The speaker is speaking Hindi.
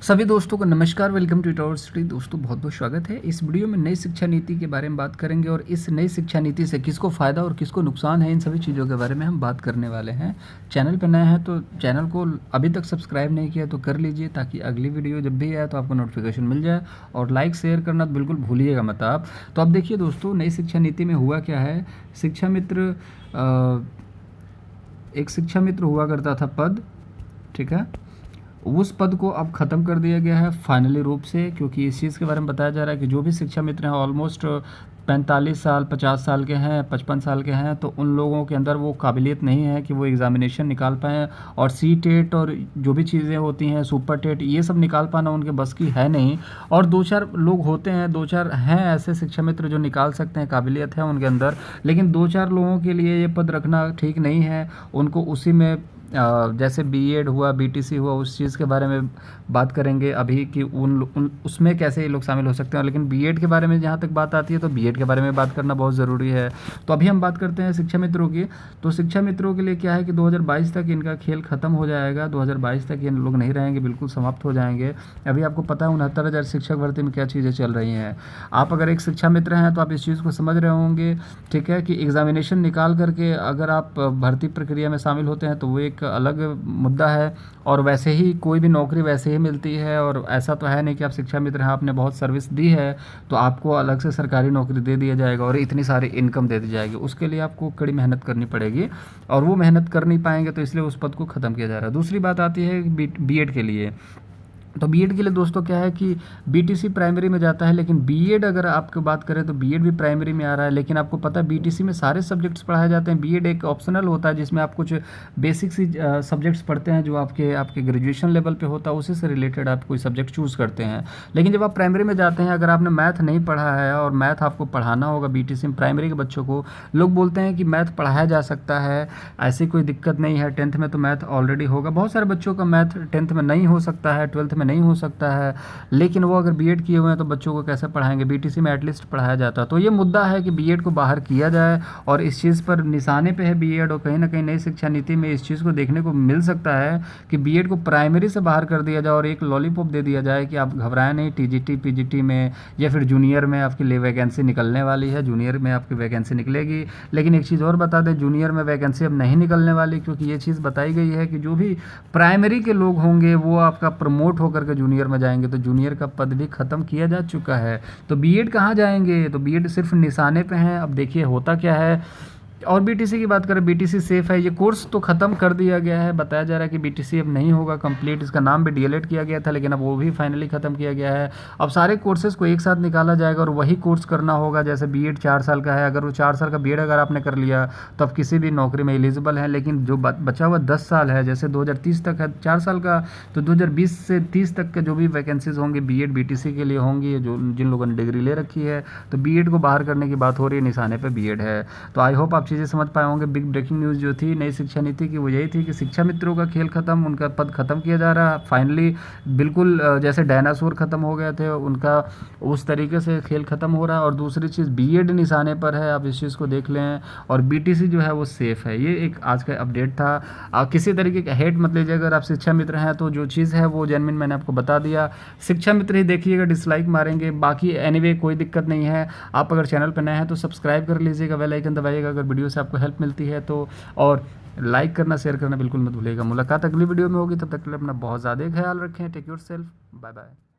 सभी दोस्तों को नमस्कार। Welcome to Tower Study. दोस्तों बहुत बहुत स्वागत है। इस वीडियो में नई शिक्षा नीति के बारे में बात करेंगे और इस नई शिक्षा नीति से किसको फ़ायदा और किसको नुकसान है, इन सभी चीज़ों के बारे में हम बात करने वाले हैं। चैनल पर नए हैं तो चैनल को अभी तक सब्सक्राइब नहीं किया तो कर लीजिए, ताकि अगली वीडियो जब भी आए तो आपको नोटिफिकेशन मिल जाए। और लाइक शेयर करना तो बिल्कुल भूलिएगा मत आप। तो अब देखिए दोस्तों, नई शिक्षा नीति में हुआ क्या है। शिक्षा मित्र एक शिक्षा मित्र हुआ करता था पद, ठीक है। उस पद को अब ख़त्म कर दिया गया है फाइनली रूप से, क्योंकि इस चीज़ के बारे में बताया जा रहा है कि जो भी शिक्षा मित्र हैं ऑलमोस्ट 45 साल 50 साल के हैं 55 साल के हैं, तो उन लोगों के अंदर वो काबिलियत नहीं है कि वो एग्ज़ामिनेशन निकाल पाएँ। और सी टेट और जो भी चीज़ें होती हैं सुपर टेट, ये सब निकाल पाना उनके बस की है नहीं। और दो चार लोग होते हैं, दो चार हैं ऐसे शिक्षा मित्र जो निकाल सकते हैं, काबिलियत है उनके अंदर, लेकिन दो चार लोगों के लिए ये पद रखना ठीक नहीं है। उनको उसी में जैसे बीएड हुआ, बीटीसी हुआ, उस चीज़ के बारे में बात करेंगे अभी कि उन उसमें कैसे ये लोग शामिल हो सकते हैं। लेकिन बीएड के बारे में जहाँ तक बात आती है तो बीएड के बारे में बात करना बहुत ज़रूरी है। तो अभी हम बात करते हैं शिक्षा मित्रों की। तो शिक्षा मित्रों के लिए क्या है कि 2022 तक इनका खेल ख़त्म हो जाएगा। 2022 तक ये लोग नहीं रहेंगे, बिल्कुल समाप्त हो जाएंगे। अभी आपको पता है 69,000 शिक्षक भर्ती में क्या चीज़ें चल रही हैं। आप अगर एक शिक्षा मित्र हैं तो आप इस चीज़ को समझ रहे होंगे, ठीक है, कि एग्ज़ामिनेशन निकाल करके अगर आप भर्ती प्रक्रिया में शामिल होते हैं तो वो एक अलग मुद्दा है। और वैसे ही कोई भी नौकरी वैसे ही मिलती है। और ऐसा तो है नहीं कि आप शिक्षा मित्र हैं, आपने बहुत सर्विस दी है तो आपको अलग से सरकारी नौकरी दे दिया जाएगा और इतनी सारी इनकम दे दी जाएगी। उसके लिए आपको कड़ी मेहनत करनी पड़ेगी और वो मेहनत कर नहीं पाएंगे, तो इसलिए उस पद को ख़त्म किया जा रहा है। दूसरी बात आती है बीएड के लिए। तो बीएड के लिए दोस्तों क्या है कि बीटीसी प्राइमरी में जाता है, लेकिन बीएड अगर आपकी बात करें तो बीएड भी प्राइमरी में आ रहा है। लेकिन आपको पता है बीटीसी में सारे सब्जेक्ट्स पढ़ाए जाते हैं। बीएड एक ऑप्शनल होता है जिसमें आप कुछ बेसिक सी सब्जेक्ट्स पढ़ते हैं जो आपके ग्रेजुएशन लेवल पे होता है, उसी से रिलेटेड आप कोई सब्जेक्ट चूज़ करते हैं। लेकिन जब आप प्राइमरी में जाते हैं, अगर आपने मैथ नहीं पढ़ा है और मैथ आपको पढ़ाना होगा बीटीसी में प्राइमरी के बच्चों को, लोग बोलते हैं कि मैथ पढ़ाया जा सकता है, ऐसी कोई दिक्कत नहीं है, 10th में तो मैथ ऑलरेडी होगा। बहुत सारे बच्चों का मैथ 10th में नहीं हो सकता है, 12th में नहीं हो सकता है, लेकिन वो अगर बीएड किए हुए हैं तो बच्चों को कैसे पढ़ाएंगे। बीटीसी में एटलीस्ट पढ़ाया जाता है। तो ये मुद्दा है कि बीएड को बाहर किया जाए, और इस चीज़ पर निशाने पे है बीएड। और कहीं ना कहीं नई शिक्षा नीति में इस चीज़ को देखने को मिल सकता है कि बीएड को प्राइमरी से बाहर कर दिया जाए और एक लॉलीपॉप दे दिया जाए कि आप घबराएं नहीं, टीजीटी पीजीटी में या फिर जूनियर में आपकी लिए वैकेंसी निकलने वाली है, जूनियर में आपकी वैकेंसी निकलेगी। लेकिन एक चीज़ और बता दें, जूनियर में वैकेंसी अब नहीं निकलने वाली, क्योंकि ये चीज़ बताई गई है कि जो भी प्राइमरी के लोग होंगे वो आपका प्रमोट होकर के जूनियर में जाएंगे। तो जूनियर का पद भी ख़त्म किया जा चुका है। तो बीएड कहाँ जाएंगे, तो बीएड सिर्फ निशाने पे हैं। अब देखिए होता क्या है। और बीटीसी की बात करें, बीटीसी सेफ है। ये कोर्स तो ख़त्म कर दिया गया है, बताया जा रहा है कि बीटीसी अब नहीं होगा कंप्लीट। इसका नाम भी डीएलएड किया गया था, लेकिन अब वो भी फाइनली ख़त्म किया गया है। अब सारे कोर्सेज़ को एक साथ निकाला जाएगा और वही कोर्स करना होगा। जैसे बीएड 4 साल का है, अगर वो 4 साल का बीएड अगर आपने कर लिया तो आप किसी भी नौकरी में एलिजिबल हैं। लेकिन जो बचा हुआ 10 साल है, जैसे 2030 तक है 4 साल का, तो 2020 से 30 तक के जो भी वैकेंसीज़ होंगी बीएड बीटीसी के लिए होंगी, जो जिन लोगों ने डिग्री ले रखी है, तो बीएड को बाहर करने की बात हो रही है, निशाने पर बीएड है। तो आई होप आप चीज़ें समझ पाए होंगे। बिग ब्रेकिंग न्यूज़ जो थी नई शिक्षा नीति की वो यही थी कि शिक्षा मित्रों का खेल खत्म, उनका पद खत्म किया जा रहा है फाइनली। बिल्कुल जैसे डायनासोर खत्म हो गए थे उनका, उस तरीके से खेल खत्म हो रहा है। और दूसरी चीज़ बीएड निशाने पर है, आप इस चीज़ को देख लें। और बीटीसी जो है वो सेफ़ है। ये एक आज का अपडेट था। किसी तरीके का हेट मत लीजिए अगर आप शिक्षा मित्र हैं, तो जो चीज़ है वो जेन्युइन मैंने आपको बता दिया। शिक्षा मित्र ही देखिएगा, डिसलाइक मारेंगे, बाकी एनीवे कोई दिक्कत नहीं है। आप अगर चैनल पर नए हैं तो सब्सक्राइब कर लीजिएगा, बेल आइकन दबाइएगा अगर वीडियो से आपको हेल्प मिलती है तो। और लाइक करना शेयर करना बिल्कुल मत भूलिएगा। मुलाकात अगली वीडियो में होगी, तब तक के लिए अपना बहुत ज़्यादा ख्याल रखें। Take yourself, bye bye.